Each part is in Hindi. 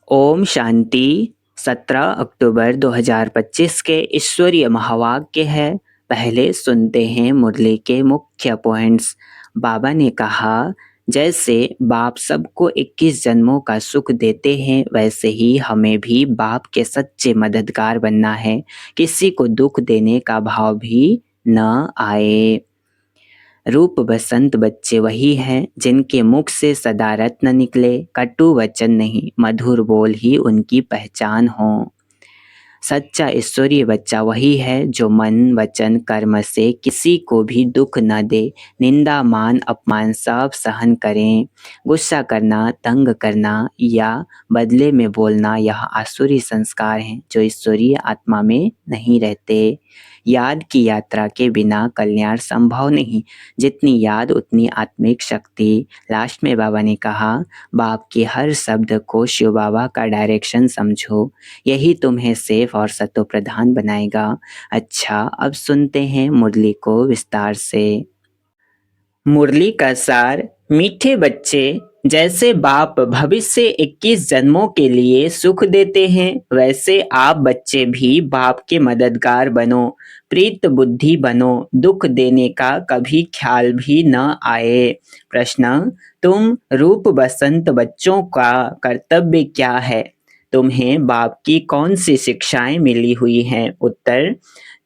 ओम शांति। 17 अक्टूबर 2025 के ईश्वरीय महावाक्य है। पहले सुनते हैं मुरली के मुख्य पॉइंट्स। बाबा ने कहा, जैसे बाप सबको 21 जन्मों का सुख देते हैं, वैसे ही हमें भी बाप के सच्चे मददगार बनना है। किसी को दुख देने का भाव भी न आए। रूप बसंत बच्चे वही हैं जिनके मुख से सदा रत्न निकले, कटु वचन नहीं, मधुर बोल ही उनकी पहचान हो। सच्चा ईश्वरीय बच्चा वही है जो मन वचन कर्म से किसी को भी दुख न दे, निंदा मान अपमान सब सहन करें। गुस्सा करना, तंग करना या बदले में बोलना, यह आसुरी संस्कार हैं जो ईश्वरीय आत्मा में नहीं रहते। याद की यात्रा के बिना कल्याण संभव नहीं। जितनी याद उतनी आत्मिक शक्ति। लास्ट में बाबा ने कहा, बाप के हर शब्द को शिव बाबा का डायरेक्शन समझो, यही तुम्हें सेफ और सतो प्रधान बनाएगा। अच्छा, अब सुनते हैं मुरली को विस्तार से। मुरली का सार। मीठे बच्चे, जैसे बाप भविष्य 21 जन्मों के लिए सुख देते हैं, वैसे आप बच्चे भी बाप के मददगार बनो, प्रीत बुद्धि बनो, दुख देने का कभी ख्याल भी न आए। प्रश्न, तुम रूप बसंत बच्चों का कर्तव्य क्या है? तुम्हें बाप की कौन सी शिक्षाएं मिली हुई हैं? उत्तर,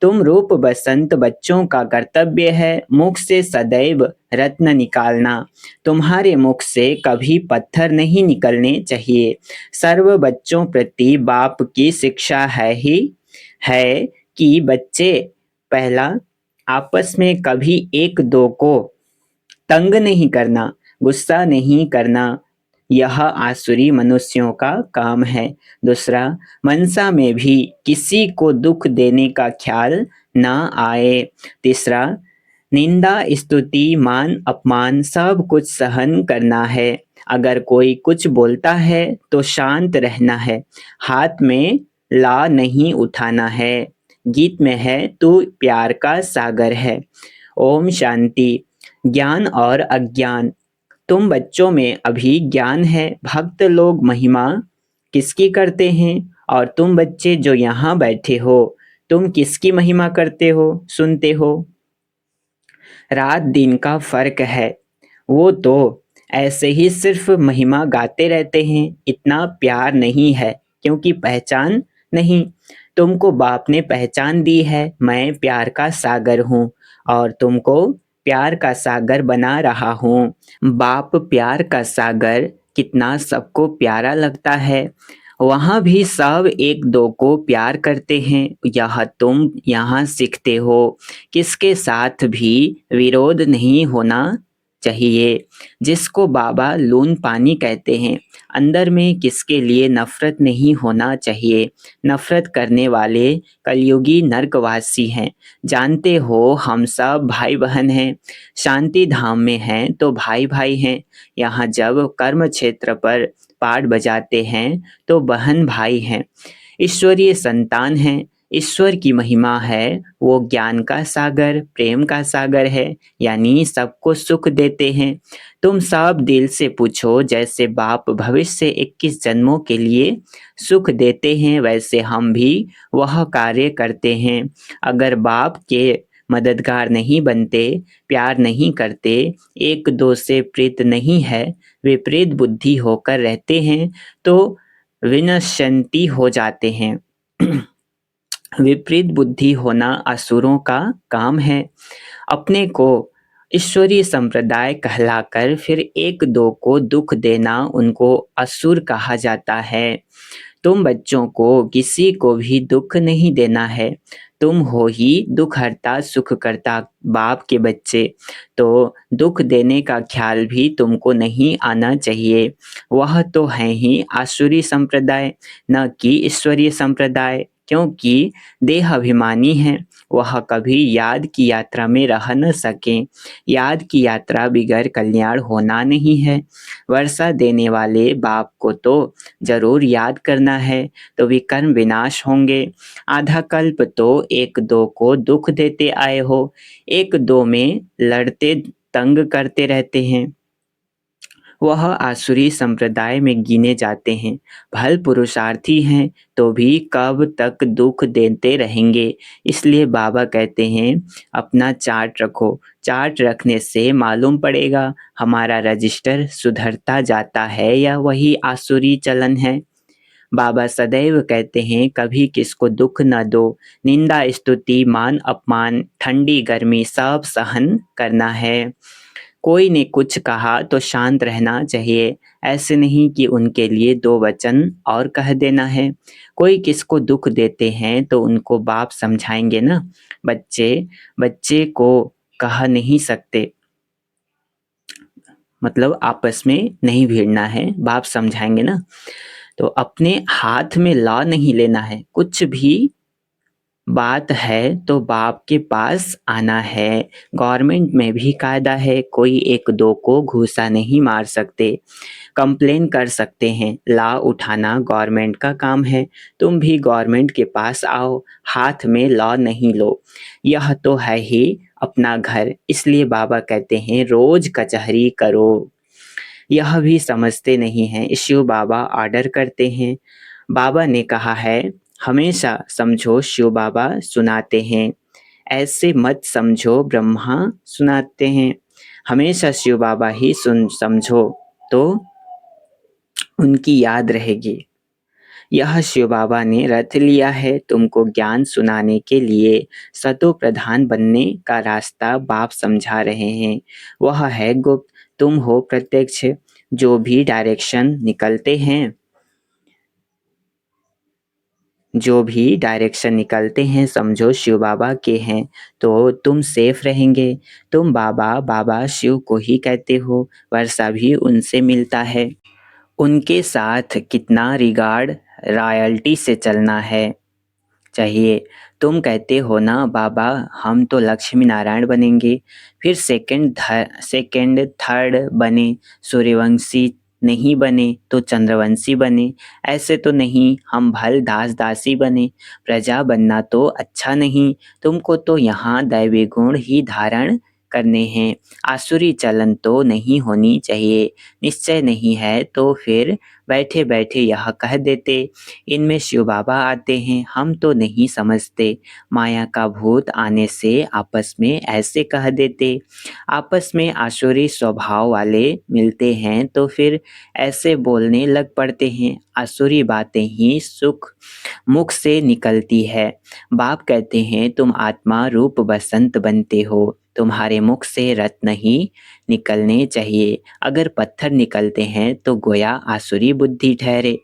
तुम रूप बसंत बच्चों का कर्तव्य है मुख से सदैव रत्न निकालना। तुम्हारे मुख से कभी पत्थर नहीं निकलने चाहिए। सर्व बच्चों प्रति बाप की शिक्षा है कि बच्चे, पहला, आपस में कभी एक दो को तंग नहीं करना, गुस्सा नहीं करना, यह आसुरी मनुष्यों का काम है। दूसरा, मनसा में भी किसी को दुख देने का ख्याल न आए। तीसरा, निंदा स्तुति मान अपमान सब कुछ सहन करना है। अगर कोई कुछ बोलता है तो शांत रहना है, हाथ में ला नहीं उठाना है। गीत में है, तू प्यार का सागर है। ओम शांति। ज्ञान और अज्ञान। तुम बच्चों में अभी ज्ञान है। भक्त लोग महिमा किसकी करते हैं? और तुम बच्चे जो यहाँ बैठे हो, तुम किसकी महिमा करते हो, सुनते हो? रात दिन का फर्क है। वो तो ऐसे ही सिर्फ महिमा गाते रहते हैं। इतना प्यार नहीं है क्योंकि पहचान नहीं। तुमको बाप ने पहचान दी है, मैं प्यार का सागर हूँ और तुमको प्यार का सागर बना रहा हूँ। बाप प्यार का सागर कितना सबको प्यारा लगता है। वहाँ भी सब एक दो को प्यार करते हैं। यह तुम यहाँ सीखते हो। किसके साथ भी विरोध नहीं होना चाहिए, जिसको बाबा लून पानी कहते हैं। अंदर में किसके लिए नफरत नहीं होना चाहिए। नफरत करने वाले कलयुगी नरकवासी हैं। जानते हो हम सब भाई बहन हैं। शांति धाम में हैं तो भाई भाई हैं। यहाँ जब कर्म क्षेत्र पर पाठ बजाते हैं तो बहन भाई हैं, ईश्वरीय संतान हैं। ईश्वर की महिमा है, वो ज्ञान का सागर, प्रेम का सागर है, यानी सबको सुख देते हैं। तुम सब दिल से पूछो, जैसे बाप भविष्य 21 जन्मों के लिए सुख देते हैं, वैसे हम भी वह कार्य करते हैं। अगर बाप के मददगार नहीं बनते, प्यार नहीं करते, एक दो से प्रीत नहीं है, विपरीत बुद्धि होकर रहते हैं, तो विनश्यंती हो जाते हैं। विपरीत बुद्धि होना असुरों का काम है। अपने को ईश्वरीय संप्रदाय कहलाकर फिर एक दो को दुख देना, उनको असुर कहा जाता है। तुम बच्चों को किसी को भी दुख नहीं देना है। तुम हो ही दुख हरता सुख करता बाप के बच्चे, तो दुख देने का ख्याल भी तुमको नहीं आना चाहिए। वह तो है ही आसुरी संप्रदाय, न कि ईश्वरीय संप्रदाय। क्योंकि देह अभिमानी है, वह कभी याद की यात्रा में रह न सके। याद की यात्रा बिगैर कल्याण होना नहीं है। वर्षा देने वाले बाप को तो जरूर याद करना है, तो विकर्म विनाश होंगे। आधा कल्प तो एक दो को दुख देते आए हो, एक दो में लड़ते तंग करते रहते हैं। वह आसुरी संप्रदाय में गिने जाते हैं। भल पुरुषार्थी हैं तो भी कब तक दुख देते रहेंगे। इसलिए बाबा कहते हैं अपना चार्ट रखो। चार्ट रखने से मालूम पड़ेगा हमारा रजिस्टर सुधरता जाता है या वही आसुरी चलन है। बाबा सदैव कहते हैं कभी किसको दुख न दो। निंदा स्तुति मान अपमान ठंडी गर्मी सब सहन करना है। कोई ने कुछ कहा तो शांत रहना चाहिए। ऐसे नहीं कि उनके लिए दो वचन और कह देना है। कोई किसको दुख देते हैं तो उनको बाप समझाएंगे ना। बच्चे बच्चे को कह नहीं सकते, मतलब आपस में नहीं भिड़ना है, बाप समझाएंगे ना। तो अपने हाथ में लॉ नहीं लेना है। कुछ भी बात है तो बाप के पास आना है। गवर्नमेंट में भी कायदा है, कोई एक दो को घूसा नहीं मार सकते। कंप्लेन कर सकते हैं, लॉ उठाना गवर्नमेंट का काम है। तुम भी गवर्नमेंट के पास आओ, हाथ में लॉ नहीं लो। यह तो है ही अपना घर। इसलिए बाबा कहते हैं रोज कचहरी करो। यह भी समझते नहीं हैं। शिव बाबा ऑर्डर करते हैं। बाबा ने कहा है हमेशा समझो शिव बाबा सुनाते हैं। ऐसे मत समझो ब्रह्मा सुनाते हैं। हमेशा शिव बाबा ही सुन समझो तो उनकी याद रहेगी। यह शिव बाबा ने रथ लिया है तुमको ज्ञान सुनाने के लिए। सतो प्रधान बनने का रास्ता बाप समझा रहे हैं। वह है गुप्त, तुम हो प्रत्यक्ष। जो भी डायरेक्शन निकलते हैं, जो भी डायरेक्शन निकलते हैं समझो शिव बाबा के हैं तो तुम सेफ रहेंगे। तुम बाबा बाबा शिव को ही कहते हो, वर्षा भी उनसे मिलता है। उनके साथ कितना रिगार्ड रॉयल्टी से चलना है चाहिए। तुम कहते हो ना बाबा हम तो लक्ष्मी नारायण बनेंगे, फिर सेकंड थर्ड बने, सूर्यवंशी नहीं बने तो चंद्रवंशी बने। ऐसे तो नहीं हम भल दास दासी बने। प्रजा बनना तो अच्छा नहीं। तुमको तो यहाँ दैवी गुण ही धारण करने हैं। आसुरी चलन तो नहीं होनी चाहिए। निश्चय नहीं है तो फिर बैठे बैठे यह कह देते इनमें शिव बाबा आते हैं, हम तो नहीं समझते। माया का भूत आने से आपस में ऐसे कह देते। आपस में आसुरी स्वभाव वाले मिलते हैं तो फिर ऐसे बोलने लग पड़ते हैं। आसुरी बातें ही सुख मुख से निकलती है। बाप कहते हैं तुम आत्मा रूप बसंत बनते हो। तुम्हारे मुख से रत्न ही निकलने चाहिए। अगर पत्थर निकलते हैं तो गोया आसुरी बुद्धि ठहरे।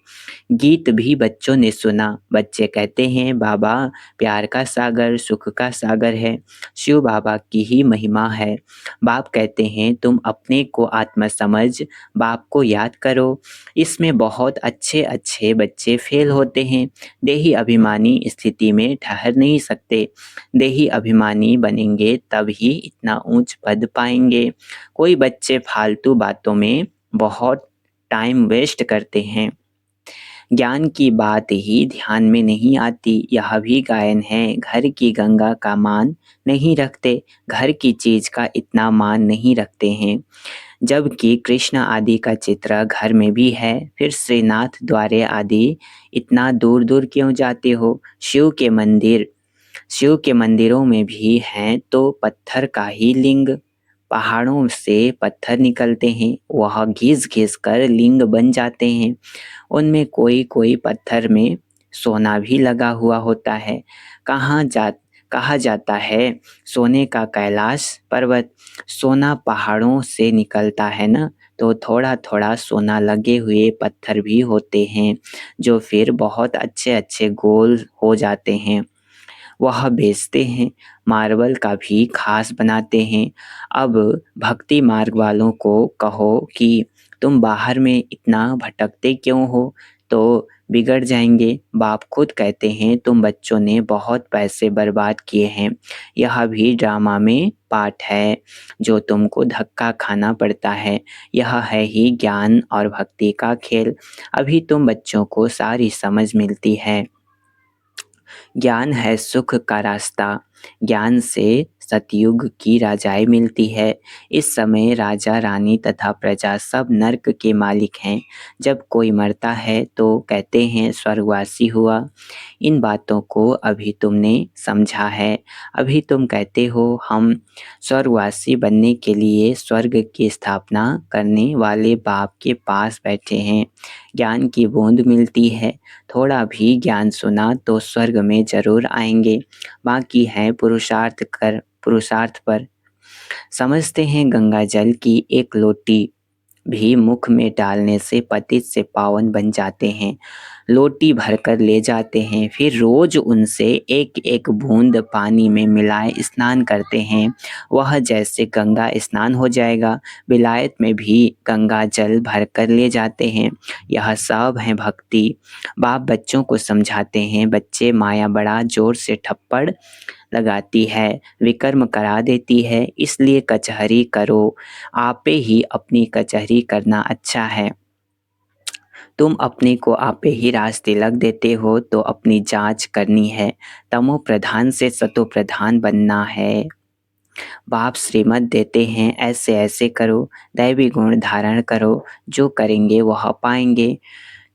गीत भी बच्चों ने सुना। बच्चे कहते हैं बाबा प्यार का सागर सुख का सागर है। शिव बाबा की ही महिमा है। बाप कहते हैं तुम अपने को आत्मा समझ बाप को याद करो। इसमें बहुत अच्छे अच्छे बच्चे फेल होते हैं। देही अभिमानी स्थिति में ठहर नहीं सकते। देही अभिमानी बनेंगे तब ही इतना ऊंच पद पाएंगे। कोई बच्चे फालतू बातों में बहुत टाइम वेस्ट करते हैं। ज्ञान की बात ही ध्यान में नहीं आती। यह भी गायन है, घर की गंगा का मान नहीं रखते, घर की चीज का इतना मान नहीं रखते हैं। जबकि कृष्ण आदि का चित्र घर में भी है। फिर श्रीनाथ द्वारे आदि इतना दूर दूर क्यों जाते हो। शिव के मंदिरों में भी हैं तो पत्थर का ही लिंग। पहाड़ों से पत्थर निकलते हैं, वह घिस घिस कर लिंग बन जाते हैं। उनमें कोई कोई पत्थर में सोना भी लगा हुआ होता है। कहा जाता है सोने का कैलाश पर्वत। सोना पहाड़ों से निकलता है ना, तो थोड़ा थोड़ा सोना लगे हुए पत्थर भी होते हैं जो फिर बहुत अच्छे अच्छे गोल हो जाते हैं। वह बेचते हैं, मार्बल का भी खास बनाते हैं। अब भक्ति मार्ग वालों को कहो कि तुम बाहर में इतना भटकते क्यों हो तो बिगड़ जाएंगे। बाप खुद कहते हैं तुम बच्चों ने बहुत पैसे बर्बाद किए हैं। यह भी ड्रामा में पार्ट है जो तुमको धक्का खाना पड़ता है। यह है ही ज्ञान और भक्ति का खेल। अभी तुम बच्चों को सारी समझ मिलती है। ज्ञान है सुख का रास्ता। ज्ञान से सतयुग की राजाएं मिलती है। इस समय राजा रानी तथा प्रजा सब नर्क के मालिक हैं। जब कोई मरता है तो कहते हैं स्वर्गवासी हुआ। इन बातों को अभी तुमने समझा है। अभी तुम कहते हो हम स्वर्गवासी बनने के लिए स्वर्ग की स्थापना करने वाले बाप के पास बैठे हैं। ज्ञान की बूंद मिलती है। थोड़ा भी ज्ञान सुना तो स्वर्ग में जरूर आएंगे। बाकी है पुरुषार्थ पर। समझते हैं गंगा जल की एक लोटी भी मुख में डालने से पतित से पावन बन जाते हैं। लोटी भरकर ले जाते हैं, फिर रोज उनसे एक एक बूंद पानी में मिलाए स्नान करते हैं। वह जैसे गंगा स्नान हो जाएगा। विलायत में भी गंगा जल भरकर ले जाते हैं। यह सब है भक्ति। बाप बच्चों को समझाते हैं। बच्चे माया बड़ा जोर से थप्पड़ लगाती है, विकर्म करा देती है, इसलिए कचहरी करो। आपे ही अपनी कचहरी करना अच्छा है। तुम अपने को आपे ही राज तिलक देते हो तो अपनी जांच करनी है। तमो प्रधान से सतो प्रधान बनना है। बाप श्रीमत देते हैं ऐसे ऐसे करो, दैवी गुण धारण करो, जो करेंगे वह पाएंगे।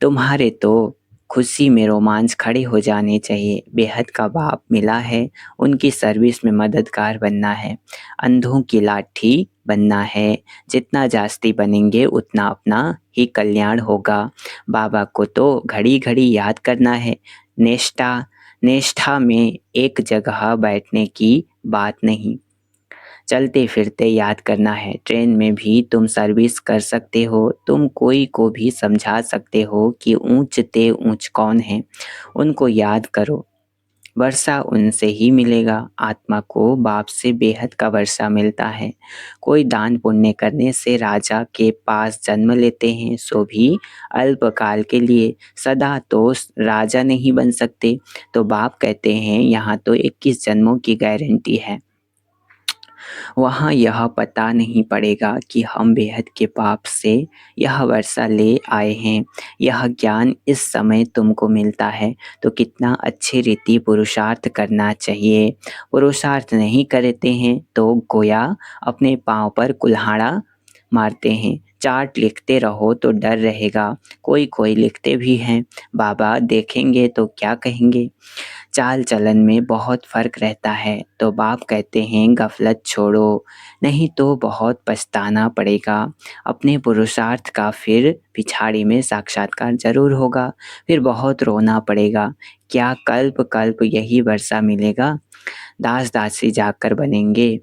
तुम्हारे तो खुशी में रोमांच खड़े हो जाने चाहिए। बेहद का बाप मिला है, उनकी सर्विस में मददगार बनना है। अंधों की लाठी बनना है। जितना जास्ती बनेंगे उतना अपना ही कल्याण होगा। बाबा को तो घड़ी घड़ी याद करना है। निष्ठा निष्ठा में एक जगह बैठने की बात नहीं, चलते फिरते याद करना है। ट्रेन में भी तुम सर्विस कर सकते हो। तुम कोई को भी समझा सकते हो कि ऊंच ते ऊंच कौन है, उनको याद करो। वर्षा उनसे ही मिलेगा। आत्मा को बाप से बेहद का वर्षा मिलता है। कोई दान पुण्य करने से राजा के पास जन्म लेते हैं, सो भी अल्पकाल के लिए। सदा तो राजा नहीं बन सकते। तो बाप कहते हैं यहाँ तो 21 जन्मों की गारंटी है। वहाँ यह पता नहीं पड़ेगा कि हम बेहद के पाप से यह वर्षा ले आए हैं। यह ज्ञान इस समय तुमको मिलता है तो कितना अच्छी रीति पुरुषार्थ करना चाहिए। पुरुषार्थ नहीं करते हैं तो गोया अपने पाँव पर कुल्हाड़ा मारते हैं। चार्ट लिखते रहो तो डर रहेगा। कोई कोई लिखते भी हैं। बाबा देखेंगे तो क्या कहेंगे। चाल चलन में बहुत फर्क रहता है। तो बाप कहते हैं गफलत छोड़ो, नहीं तो बहुत पछताना पड़ेगा। अपने पुरुषार्थ का फिर पिछाड़ी में साक्षात्कार जरूर होगा। फिर बहुत रोना पड़ेगा। क्या कल्प कल्प यही वर्षा मिलेगा। दास दासी जाकर बनेंगे।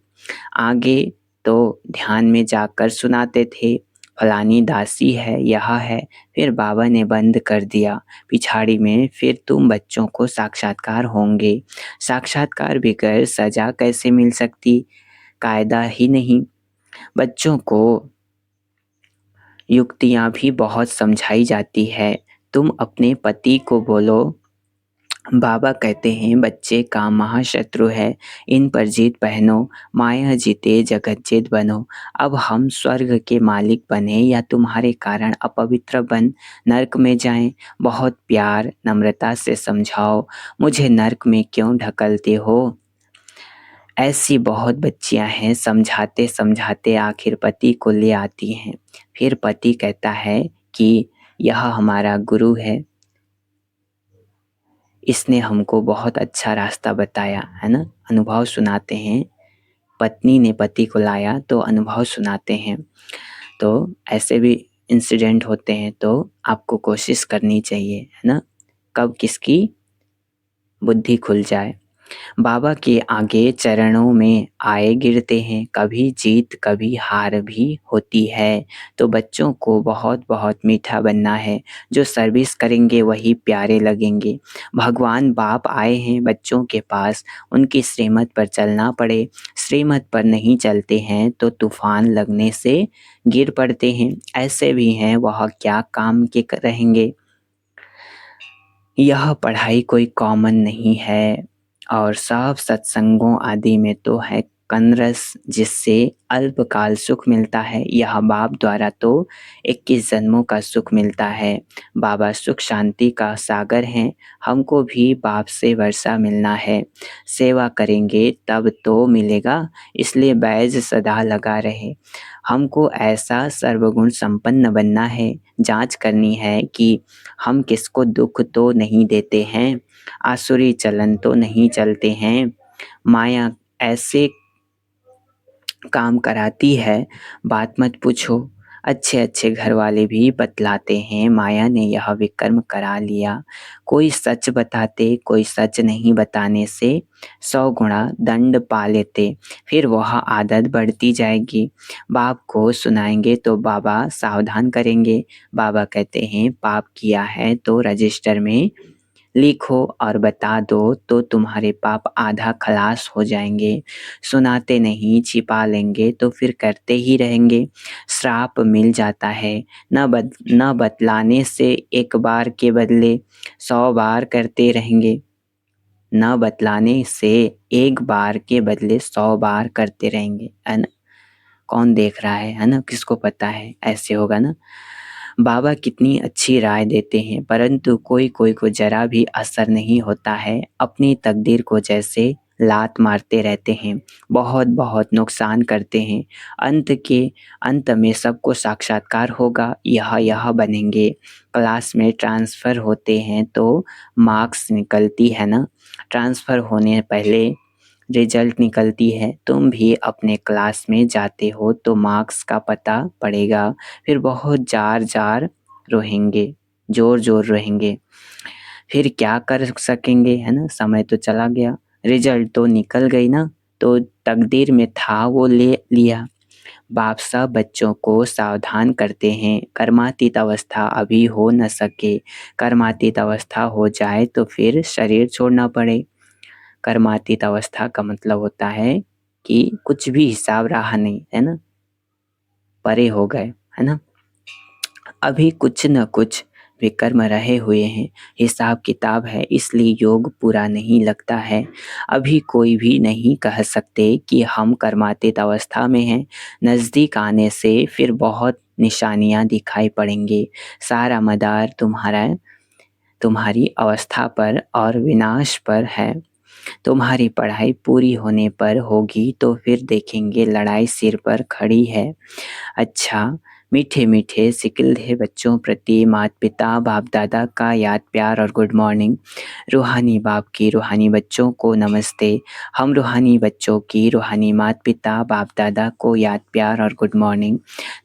आगे तो ध्यान में जाकर सुनाते थे, फलानी दासी है, यह है। फिर बाबा ने बंद कर दिया। पिछाड़ी में फिर तुम बच्चों को साक्षात्कार होंगे। साक्षात्कार बगैर सजा कैसे मिल सकती, कायदा ही नहीं। बच्चों को युक्तियाँ भी बहुत समझाई जाती है। तुम अपने पति को बोलो। बाबा कहते हैं बच्चे का महाशत्रु है, इन पर जीत पहनो। माया जीते जगत जीत बनो। अब हम स्वर्ग के मालिक बने या तुम्हारे कारण अपवित्र बन नरक में जाएं। बहुत प्यार नम्रता से समझाओ, मुझे नरक में क्यों ढकलते हो। ऐसी बहुत बच्चियां हैं, समझाते समझाते आखिर पति को ले आती हैं। फिर पति कहता है कि यह हमारा गुरु है, इसने हमको बहुत अच्छा रास्ता बताया है ना। अनुभव सुनाते हैं। पत्नी ने पति को लाया तो अनुभव सुनाते हैं। तो ऐसे भी इंसिडेंट होते हैं तो आपको कोशिश करनी चाहिए है ना, कब किसकी बुद्धि खुल जाए। बाबा के आगे चरणों में आए गिरते हैं। कभी जीत कभी हार भी होती है। तो बच्चों को बहुत बहुत मीठा बनना है। जो सर्विस करेंगे वही प्यारे लगेंगे। भगवान बाप आए हैं बच्चों के पास, उनकी श्रीमत पर चलना पड़े। श्रीमत पर नहीं चलते हैं तो तूफान लगने से गिर पड़ते हैं। ऐसे भी हैं, वह क्या काम के रहेंगे। यह पढ़ाई कोई कॉमन नहीं है और सब सत्संगों आदि में तो है कनरस जिससे अल्पकाल सुख मिलता है, यह बाप द्वारा तो 21 जन्मों का सुख मिलता है। बाबा सुख शांति का सागर हैं, हमको भी बाप से वर्षा मिलना है। सेवा करेंगे तब तो मिलेगा, इसलिए बैज सदा लगा रहे। हमको ऐसा सर्वगुण संपन्न बनना है, जांच करनी है कि हम किसको दुख तो नहीं देते हैं, आसुरी चलन तो नहीं चलते हैं। माया ऐसे काम कराती है, बात मत पूछो। अच्छे अच्छे घर वाले भी बतलाते हैं, माया ने यह विक्रम करा लिया। कोई सच बताते, कोई सच नहीं बताने से 100 गुणा दंड पा लेते, फिर वह आदत बढ़ती जाएगी। बाप को सुनाएंगे तो बाबा सावधान करेंगे। बाबा कहते हैं पाप किया है तो रजिस्टर में लिखो और बता दो तो तुम्हारे पाप आधा खलास हो जाएंगे। सुनाते नहीं, छिपा लेंगे तो फिर करते ही रहेंगे, श्राप मिल जाता है। न बतलाने से एक बार के बदले 100 बार करते रहेंगे। न बतलाने से एक बार के बदले 100 बार करते रहेंगे, है ना। कौन देख रहा है ना, किसको पता है, ऐसे होगा ना। बाबा कितनी अच्छी राय देते हैं, परंतु कोई कोई को जरा भी असर नहीं होता है। अपनी तकदीर को जैसे लात मारते रहते हैं, बहुत बहुत नुकसान करते हैं। अंत में सबको साक्षात्कार होगा, यह बनेंगे। क्लास में ट्रांसफ़र होते हैं तो मार्क्स निकलती है ना, ट्रांसफ़र होने पहले रिजल्ट निकलती है। तुम भी अपने क्लास में जाते हो तो मार्क्स का पता पड़ेगा, फिर बहुत जार जार रोएंगे, जोर जोर रोएंगे, फिर क्या कर सकेंगे, है ना। समय तो चला गया, रिजल्ट तो निकल गई ना, तो तकदीर में था वो ले लिया। बाप सब बच्चों को सावधान करते हैं, कर्मातीत अवस्था अभी हो न सके। कर्मातीत अवस्था हो जाए तो फिर शरीर छोड़ना पड़े। कर्मातीत अवस्था का मतलब होता है कि कुछ भी हिसाब रहा नहीं, है ना, परे हो गए, है ना। अभी कुछ न कुछ विकर्म रहे हुए हैं, हिसाब किताब है, इसलिए योग पूरा नहीं लगता है। अभी कोई भी नहीं कह सकते कि हम कर्मातीत अवस्था में हैं। नज़दीक आने से फिर बहुत निशानियां दिखाई पड़ेंगी। सारा मदार तुम्हारी अवस्था पर और विनाश पर है। तुम्हारी पढ़ाई पूरी होने पर होगी तो फिर देखेंगे लड़ाई सिर पर खड़ी है। अच्छा, मीठे मीठे सिकिल्धे बच्चों प्रति माता पिता बाप दादा का याद प्यार और गुड मॉर्निंग। रूहानी बाप की रूहानी बच्चों को नमस्ते। हम रूहानी बच्चों की रूहानी माता पिता बाप दादा को याद प्यार और गुड मॉर्निंग।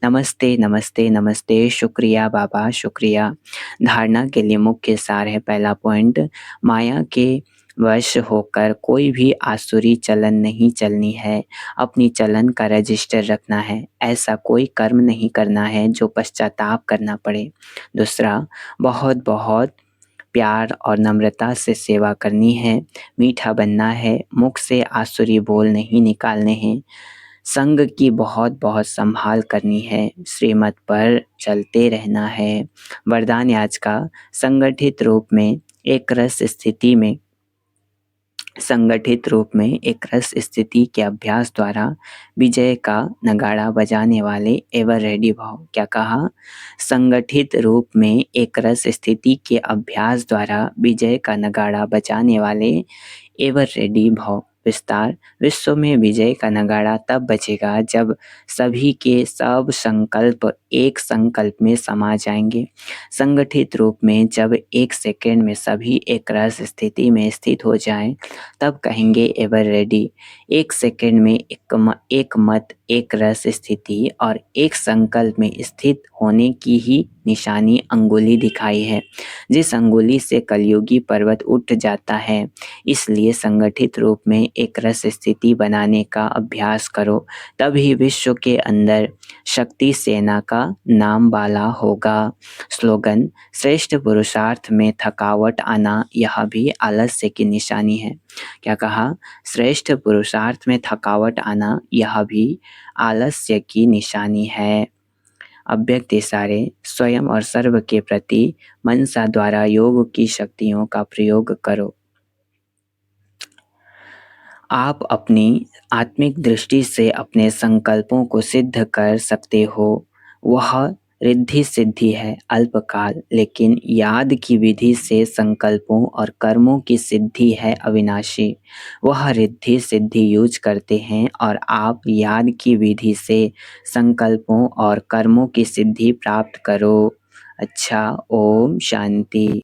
नमस्ते नमस्ते नमस्ते, शुक्रिया बाबा शुक्रिया। धारणा के लिए मुख्य सार है, पहला पॉइंट, माया के वश होकर कोई भी आसुरी चलन नहीं चलनी है। अपनी चलन का रजिस्टर रखना है, ऐसा कोई कर्म नहीं करना है जो पश्चाताप करना पड़े। दूसरा, बहुत बहुत प्यार और नम्रता से सेवा करनी है, मीठा बनना है, मुख से आसुरी बोल नहीं निकालने हैं। संग की बहुत बहुत संभाल करनी है, श्रीमत पर चलते रहना है। वरदान आज का, संगठित रूप में एक रस स्थिति के अभ्यास द्वारा विजय का नगाड़ा बजाने वाले एवर रेडी भाव। क्या कहा? संगठित रूप में एक रस स्थिति के अभ्यास द्वारा विजय का नगाड़ा बजाने वाले एवर रेडी भाव। विस्तार, विश्व में विजय का नगाड़ा तब बजेगा जब सभी के सब संकल्प एक संकल्प में समा जाएंगे। संगठित रूप में जब एक सेकंड में सभी एक रस स्थिति में स्थित हो जाएं, तब कहेंगे एवर रेडी। एक सेकंड में एक मत, एक रस स्थिति और एक संकल्प में स्थित होने की ही निशानी अंगुली दिखाई है, जिस अंगुली से कलयुगी पर्वत उठ जाता है। इसलिए संगठित रूप में एक रस स्थिति बनाने का अभ्यास करो, तभी विश्व के अंदर शक्ति सेना का नाम वाला होगा। स्लोगन, श्रेष्ठ पुरुषार्थ में थकावट आना यह भी आलस्य की निशानी है। क्या कहा? श्रेष्ठ पुरुषार्थ में थकावट आना यह भी आलस्य की निशानी है। अव्यक्त इशारे, स्वयं और सर्व के प्रति मनसा द्वारा योग की शक्तियों का प्रयोग करो। आप अपनी आत्मिक दृष्टि से अपने संकल्पों को सिद्ध कर सकते हो। वह रिद्धि सिद्धि है अल्पकाल, लेकिन याद की विधि से संकल्पों और कर्मों की सिद्धि है अविनाशी। वह रिद्धि सिद्धि यूज करते हैं और आप याद की विधि से संकल्पों और कर्मों की सिद्धि प्राप्त करो। अच्छा, ओम शांति।